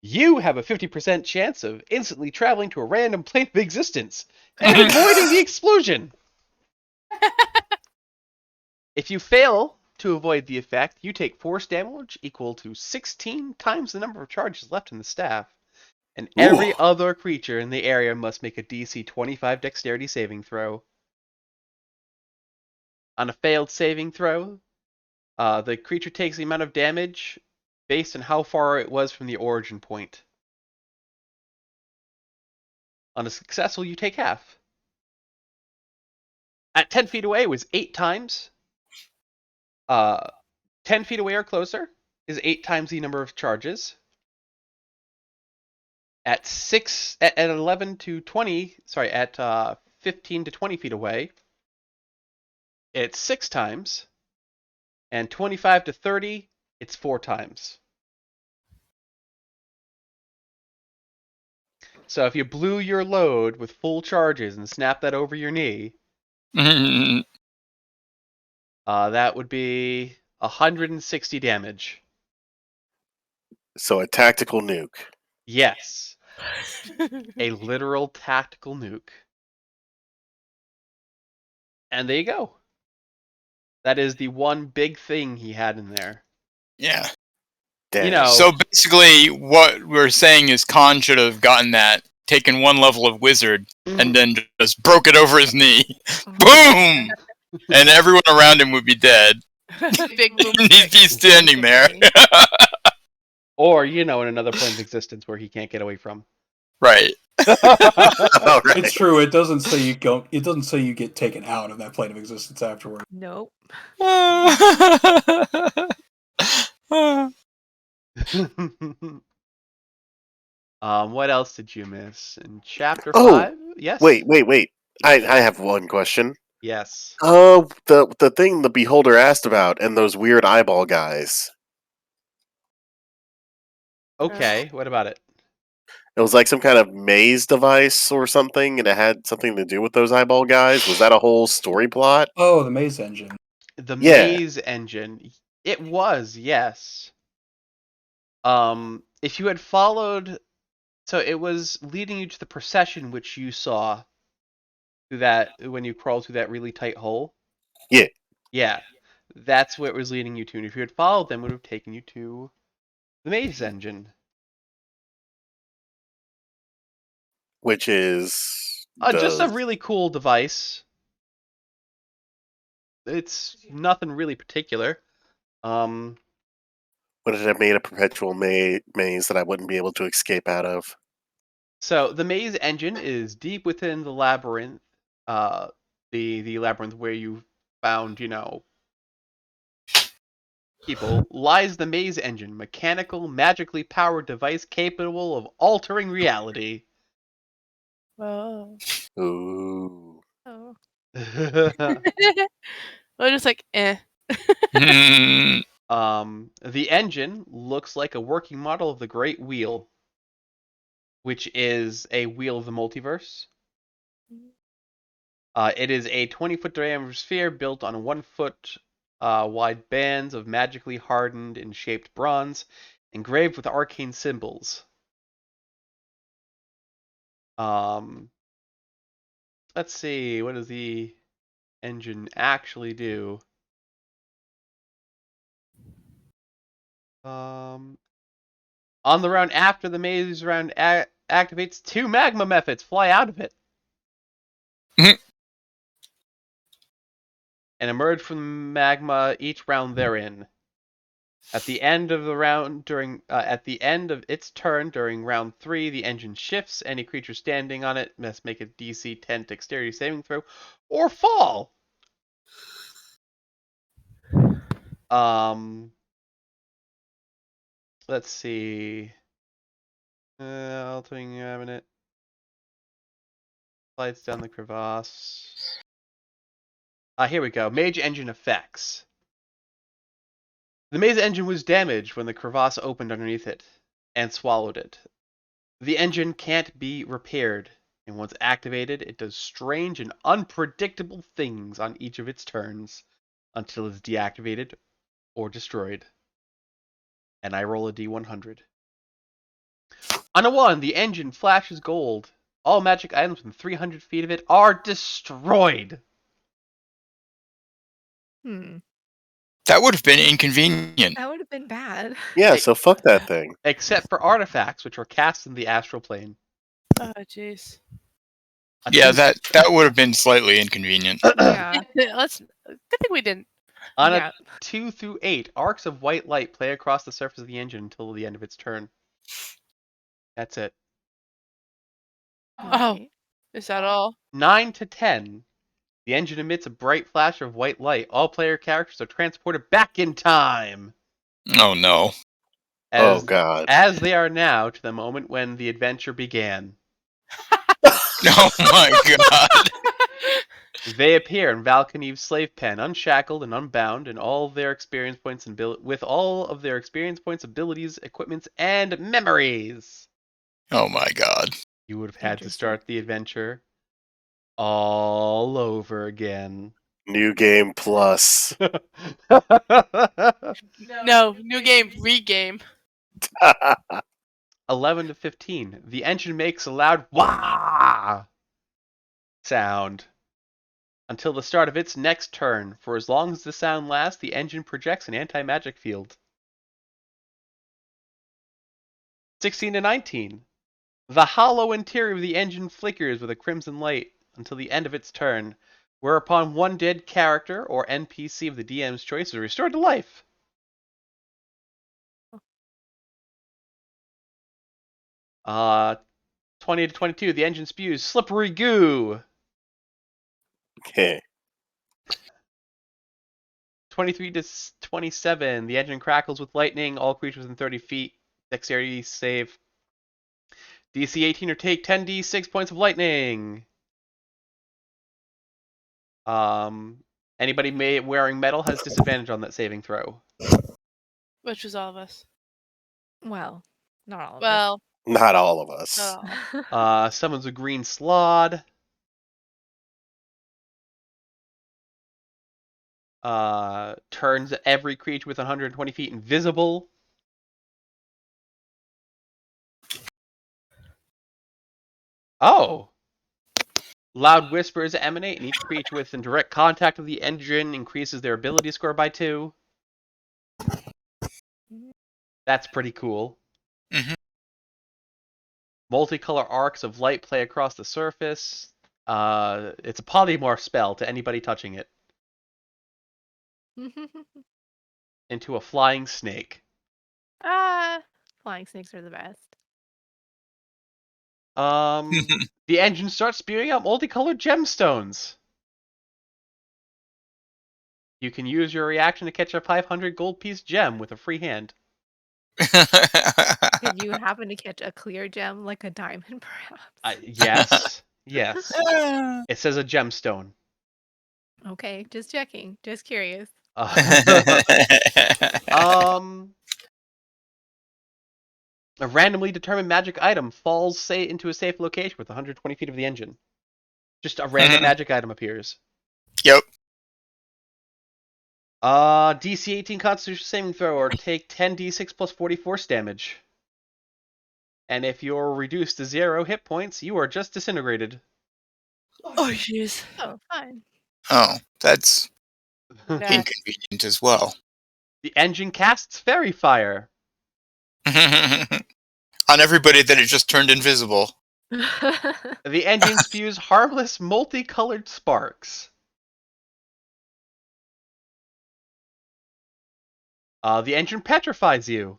A: You have a 50% chance of instantly traveling to a random plane of existence and avoiding the explosion. If you fail to avoid the effect, you take force damage equal to 16 times the number of charges left in the staff, and every
B: Ooh.
A: other creature in the area must make a DC 25 dexterity saving throw. On a failed saving throw, the creature takes the amount of damage based on how far it was from the origin point. On a successful, you take half. At 10 feet away was 8 times. 10 feet away or closer is 8 times the number of charges. At 11 to 20, sorry, at 15 to 20 feet away, it's 6 times. And 25 to 30, it's 4 times. So if you blew your load with full charges and snapped that over your knee, that would be 160 damage.
B: So a tactical nuke.
A: Yes. A literal tactical nuke. And there you go. That is the one big thing he had in there.
D: Yeah.
B: Damn.
A: You know,
D: So basically, what we're saying is Khan should have gotten that, taken one level of wizard, and then just broke it over his knee. Boom! And everyone around him would be dead.
C: Big boom.
D: And he'd be standing there.
A: or, in another plane of existence where he can't get away from.
D: Right.
B: All right.
F: It's true. It doesn't say you go. It doesn't say you get taken out of that plane of existence afterward.
E: Nope.
A: What else did you miss in chapter 5?
B: Oh,
A: Yes.
B: Wait. I have one question.
A: Yes.
B: The thing the beholder asked about and those weird eyeball guys.
A: Okay. What about it?
B: It was like some kind of maze device or something, and it had something to do with those eyeball guys. Was that a whole story plot?
F: Oh, the maze engine.
A: The
B: Yeah.
A: maze engine. It was, yes. If you had followed, so it was leading you to the procession which you saw through that when you crawled through that really tight hole.
B: Yeah.
A: Yeah. That's what it was leading you to. And if you had followed them, it would have taken you to the maze engine.
B: Which is
A: Just a really cool device. It's nothing really particular.
B: would it have made a perpetual maze that I wouldn't be able to escape out of?
A: So the maze engine is deep within the labyrinth. The labyrinth where you found, people, lies the maze engine, mechanical, magically powered device capable of altering reality.
C: Oh.
B: Ooh.
E: Oh.
C: Well, just like, eh.
A: The engine looks like a working model of the Great Wheel, which is a wheel of the multiverse. It is a 20-foot diameter sphere built on 1-foot wide bands of magically hardened and shaped bronze, engraved with arcane symbols. Let's see, what does the engine actually do? On the round after the maze round activates, 2 magma methods fly out of it. And emerge from magma each round therein. At the end of the round at the end of its turn during round 3, the engine shifts. Any creature standing on it must make a DC 10 dexterity saving throw or fall. Let's see. Altering it. Slides down the crevasse. Here we go. Mage engine effects. The maze engine was damaged when the crevasse opened underneath it and swallowed it. The engine can't be repaired, and once activated, it does strange and unpredictable things on each of its turns until it's deactivated or destroyed. And I roll a D100. On a 1, the engine flashes gold. All magic items within 300 feet of it are destroyed.
D: That would have been inconvenient.
E: That would have been bad.
B: Yeah, so fuck that thing.
A: Except for artifacts, which are cast in the astral plane.
C: Oh, jeez.
A: A
D: Yeah,
A: two-
D: that would have been slightly inconvenient.
E: Yeah.
C: Good thing we didn't.
A: On
E: Yeah.
A: a 2 through 8, arcs of white light play across the surface of the engine until the end of its turn. That's it.
C: Oh.
E: Alright.
C: Is that all?
A: 9 to 10, the engine emits a bright flash of white light. All player characters are transported back in time.
D: Oh no.
A: As,
B: Oh god.
A: as they are now to the moment when the adventure began.
D: Oh my god.
A: They appear in Valkaneve's slave pen, unshackled and unbound, and all of their experience points and with all of their experience points, abilities, equipments, and memories.
D: Oh my god.
A: You would have had to
E: Interesting.
A: start the adventure all over again.
B: New game plus.
C: No, new game, re-game.
A: 11 to 15. The engine makes a loud wah sound until the start of its next turn. For as long as the sound lasts, the engine projects an anti-magic field. 16 to 19. The hollow interior of the engine flickers with a crimson light until the end of its turn, whereupon one dead character or NPC of the DM's choice is restored to life. Uh, 20 to 22. The engine spews slippery goo.
B: Okay.
A: 23 to 27. The engine crackles with lightning. All creatures within 30 feet. Dexterity save. DC 18 or take 10d6 points of lightning. Anybody wearing metal has disadvantage on that saving throw.
C: Which was all of us.
E: Well, not all of
C: Well,
B: Not all of us.
C: not all.
E: us.
A: Summons a green slod. Turns every creature within 120 feet invisible. Oh! Loud whispers emanate, and each creature within direct contact with the engine increases their ability score by 2. That's pretty cool.
D: Mhm.
A: Multicolor arcs of light play across the surface. It's a polymorph spell to anybody touching it. Into a flying snake.
E: Flying snakes are the best.
A: The engine starts spewing out multicolored gemstones. You can use your reaction to catch a 500 gold piece gem with a free hand.
E: Did you happen to catch a clear gem like a diamond, perhaps?
A: Yes. Yes. It says a gemstone.
E: Okay, just checking. Just curious.
A: A randomly determined magic item falls, into a safe location with 120 feet of the engine. Just a random magic item appears.
D: Yep.
A: DC 18 Constitution saving throw, or take 10d6 plus 40 force damage. And if you're reduced to 0 hit points, you are just disintegrated.
C: Oh, jeez.
E: Oh, fine.
D: Oh, that's
C: Yeah.
D: inconvenient as well.
A: The engine casts Fairy Fire.
D: On everybody that it just turned invisible.
A: The engine spews harmless, multicolored sparks. The engine petrifies you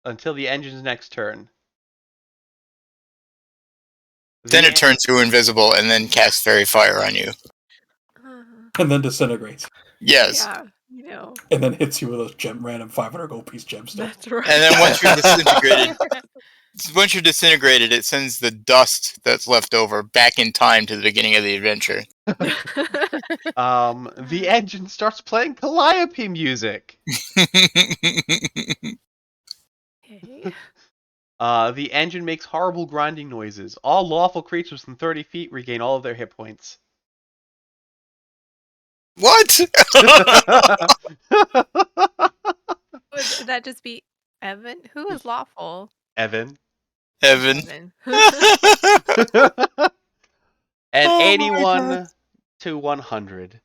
A: until the engine's next turn.
D: Then it turns you invisible and then casts fairy fire on you.
F: And then disintegrates.
D: Yes.
E: Yeah, you know.
F: And then hits you with a random 500 gold piece gemstone.
E: That's right.
D: And then once you're disintegrated, it sends the dust that's left over back in time to the beginning of the adventure.
A: The engine starts playing Calliope music.
E: Okay.
A: The engine makes horrible grinding noises. All lawful creatures within 30 feet regain all of their hit points.
D: What?
E: Would that just be Evan? Who is lawful?
A: Evan.
D: Evan.
A: And
D: Oh my
A: 81
D: God.
A: to 100.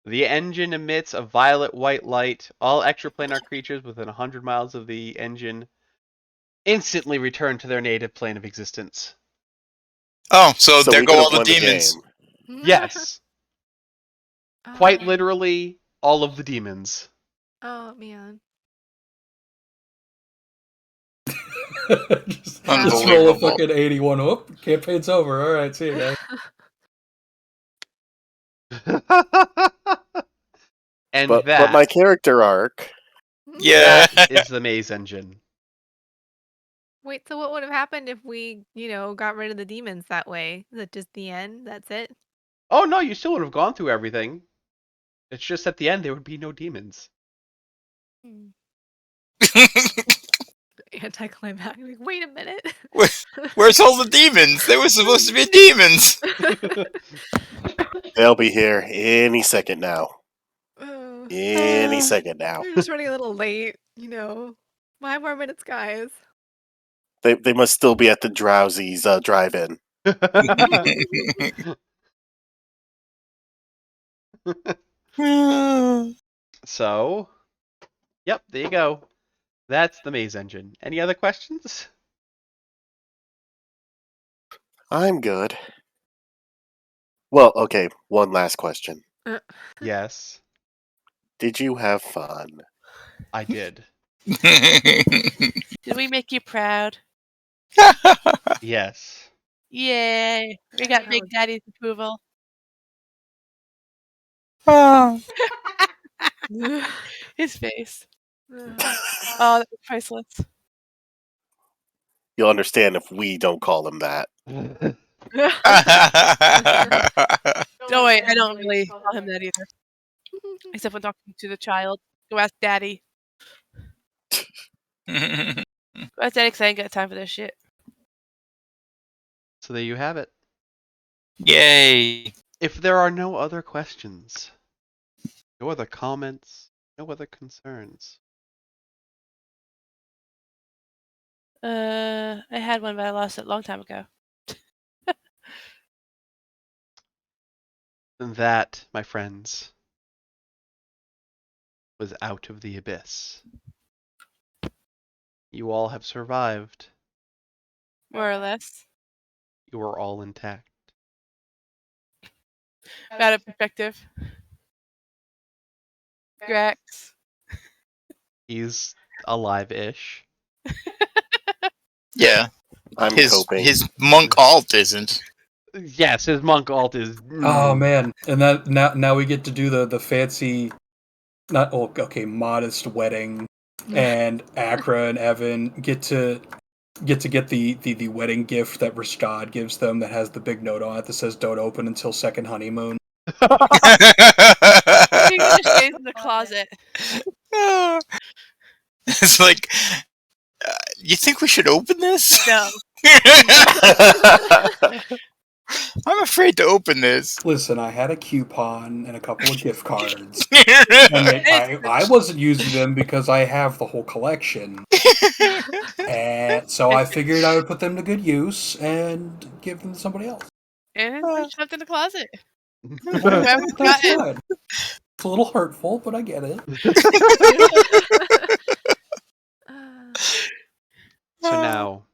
A: The engine emits a violet-white light. All extraplanar creatures within 100 miles of the engine instantly return to their native plane of existence.
D: Oh, so
B: So
D: there
B: we
D: go
B: could
D: all
B: have
D: the
B: won the
D: demons.
B: game.
A: Yes, quite
E: Oh.
A: literally all of the demons.
E: Oh man.
F: just roll a
D: Unbelievable.
F: fucking 81. Oh, campaign's over. All right, see you guys.
A: And
B: But
A: that,
B: my character arc.
D: Yeah.
A: that is the maze engine.
E: Wait, so what would have happened if we, got rid of the demons that way? Is it just the end? That's it?
A: Oh no, you still would have gone through everything. It's just at the end there would be no demons.
E: Anticlimactic. Wait a minute.
D: Where's all the demons? There was supposed to be demons.
B: They'll be here any second now.
E: Oh.
B: Any second now.
E: We're just running a little late, 5 more minutes, guys.
B: They must still be at the Drowsy's drive-in.
A: So, yep, there you go. That's the maze engine. Any other questions?
B: I'm good. Well, okay, one last question.
A: Yes,
B: Did you have fun?
A: I did.
C: Did we make you proud?
A: Yes.
C: Yay! We got
E: That
C: Big
E: was-
C: Daddy's approval. His face. Oh, that was priceless.
B: You'll understand if we don't call him that.
C: No, wait, I don't really call him that either. Except when talking to the child. Go ask Daddy. Go ask Daddy because I ain't got time for this shit.
A: So there you have it.
D: Yay.
A: If there are no other questions, no other comments, no other concerns,
C: I had one, but I lost it a long time ago.
A: then that, my friends, was Out of the Abyss. You all have survived.
C: More or less.
A: You are all intact.
C: Out of perspective. Grax.
A: He's alive-ish.
D: Yeah.
B: I'm
D: His
B: coping.
D: his monk alt isn't.
A: Yes, his monk alt is.
F: Oh man, and that now we get to do the fancy, modest wedding, and Akra and Evan get the wedding gift that Rashad gives them that has the big note on it that says "Don't open until second honeymoon."
C: You can just stay in the closet.
D: It's like, you think we should open this?
C: No.
D: I'm afraid to open this.
F: Listen, I had a coupon and a couple of gift cards, and I wasn't using them because I have the whole collection, and so I figured I would put them to good use and give them to somebody else.
C: And it's shoved in the closet.
F: That's good. It's a little hurtful, but I get it.
A: So now,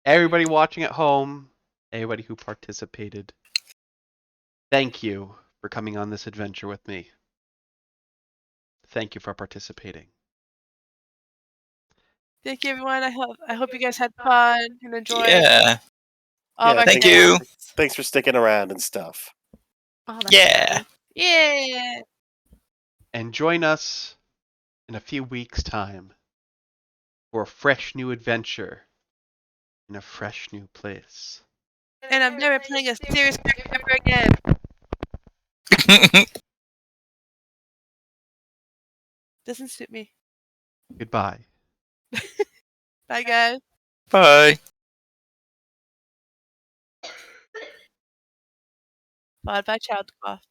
A: everybody watching at home, everybody who participated, thank you for coming on this adventure with me. Thank you for participating.
C: Thank you, everyone. I hope you guys had fun and enjoyed.
D: Yeah.
C: All of our
D: Thank you.
C: shenanigans.
B: Thanks for sticking around and stuff.
E: Oh, that's
D: Yeah.
E: lovely.
C: Yeah.
A: And join us in a few weeks' time for a fresh new adventure in a fresh new place.
C: And I'm never playing a serious character ever again. Doesn't suit me.
A: Goodbye.
C: Bye, guys.
D: Bye.
C: Followed by child cough.